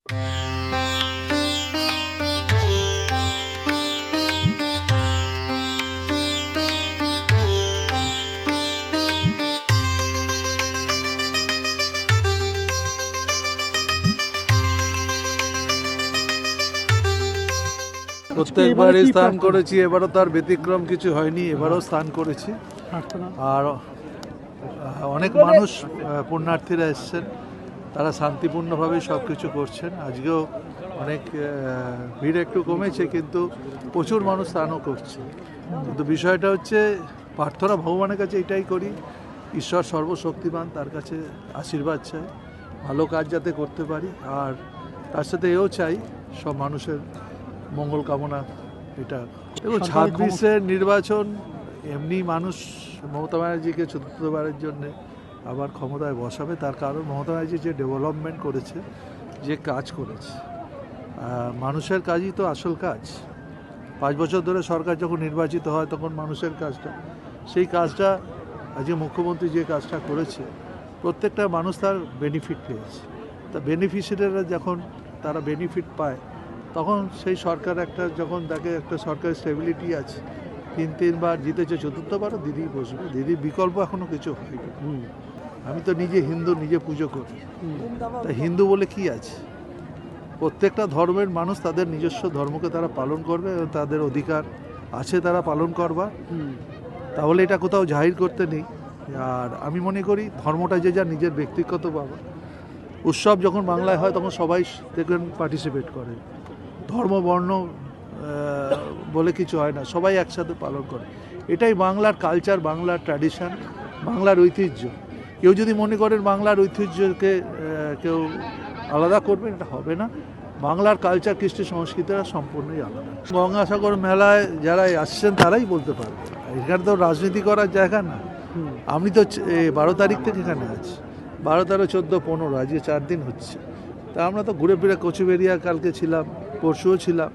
প্রত্যেকবারই স্নান করেছি, এবারও তার ব্যতিক্রম কিছু হয়নি, এবারও স্নান করেছি। আর অনেক মানুষ পুণ্যার্থীরা এসছেন, তারা শান্তিপূর্ণভাবেই সব কিছু করছেন। আজকেও অনেক ভিড় একটু কমেছে, কিন্তু প্রচুর মানুষ স্নানও করছে। কিন্তু বিষয়টা হচ্ছে প্রার্থনা ভগবানের কাছে এটাই করি, ঈশ্বর সর্বশক্তিমান, তার কাছে আশীর্বাদ চাই, ভালো কাজ যাতে করতে পারি। আর তার সাথে এও চাই সব মানুষের মঙ্গল কামনা। এটা দেখুন, 26-এর নির্বাচন এমনি মানুষ মমতা ব্যানার্জিকে চতুর্থবারের জন্য আবার ক্ষমতায় বসাবে। তার কারণ মমতা ব্যানার্জি যে ডেভেলপমেন্ট করেছে, যে কাজ করেছে, মানুষের কাজই তো আসল কাজ। 5 বছর ধরে সরকার যখন নির্বাচিত হয় তখন মানুষের কাজটা, সেই কাজটা আজকে মুখ্যমন্ত্রী যে কাজটা করেছে, প্রত্যেকটা মানুষ তার বেনিফিট পেয়েছে। তা বেনিফিশিয়ারিরা যখন তারা বেনিফিট পায়, তখন সেই সরকার একটা যখন দেখে একটা সরকারের স্টেবিলিটি আছে, 3বার জিতেছে, চতুর্থবারও দিদি বসবে। দিদির বিকল্প এখনও কিছু হয়নি। আমি তো নিজে হিন্দু, নিজে পুজো করি। তা হিন্দু বলে কি আছে? প্রত্যেকটা ধর্মের মানুষ তাদের নিজস্ব ধর্মকে তারা পালন করবে, তাদের অধিকার আছে তারা পালন করবার। তাহলে এটা কোথাও জাহির করতে নেই। আর আমি মনে করি ধর্মটা যে যার নিজের ব্যক্তিগত ব্যাপার। উৎসব যখন বাংলায় হয় তখন সবাই দেখবেন পার্টিসিপেট করে, ধর্ম বর্ণ বলে কিছু হয় না, সবাই একসাথে পালন করে। এটাই বাংলার কালচার, বাংলার ট্র্যাডিশন, বাংলার ঐতিহ্য। কেউ যদি মনে করেন বাংলার ঐতিহ্যকে কেউ আলাদা করবেন, এটা হবে না। বাংলার কালচার, কৃষ্টি সংস্কৃতিরা সম্পূর্ণই আলাদা। গঙ্গাসাগর মেলায় যারা আসছেন তারাই বলতে পারবে, এখানে তো রাজনীতি করার জায়গা না। আমি তো 12 তারিখ থেকে এখানে আছি, 12, 13, 14, 15, আজকে 4 দিন হচ্ছে। তা আমরা তো ঘুরে ফিরে কোচবিহারিয়া কালকে ছিলাম, পরশুও ছিলাম,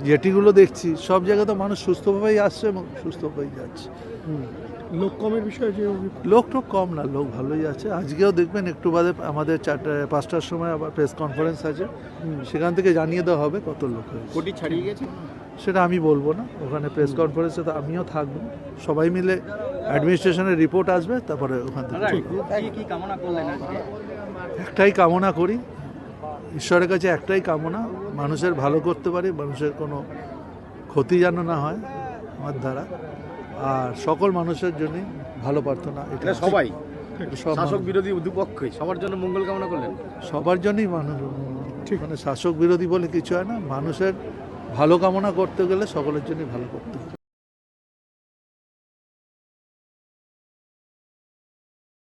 জেটিগুলো দেখছি, সব জায়গায় তো মানুষ সুস্থভাবেই আসছে এবং সুস্থভাবেই যাচ্ছে। লোক কমের বিষয়ে যে লোক কম না, লোক ভালোই আছে। আজকেও দেখবেন একটু বাদে আমাদের 5টার সময় আবার প্রেস কনফারেন্স আছে, সেখান থেকে জানিয়ে দেওয়া হবে কত লোক হয়েছে। কোটি ছাড়িয়ে গেছে সেটা আমি বলবো না, ওখানে প্রেস কনফারেন্সে তো আমিও থাকবো। সবাই মিলে অ্যাডমিনিস্ট্রেশনের রিপোর্ট আসবে, তারপরে ওখান থেকে একটাই কামনা করি, ঈশ্বরের কাছে একটাই কামনা, মানুষের ভালো করতে পারি, মানুষের কোনো ক্ষতি যেন না হয় আমার দ্বারা। আর সকল মানুষের জন্যই ভালো প্রার্থনা। এটা সবাই সব শাসক বিরোধী দুপক্ষই সবার জন্য মঙ্গল কামনা করলেন। সবার জন্যই মানুষ, মানে শাসক বিরোধী বলে কিছু হয় না। মানুষের ভালো কামনা করতে গেলে সকলের জন্যই ভালো করতে হবে।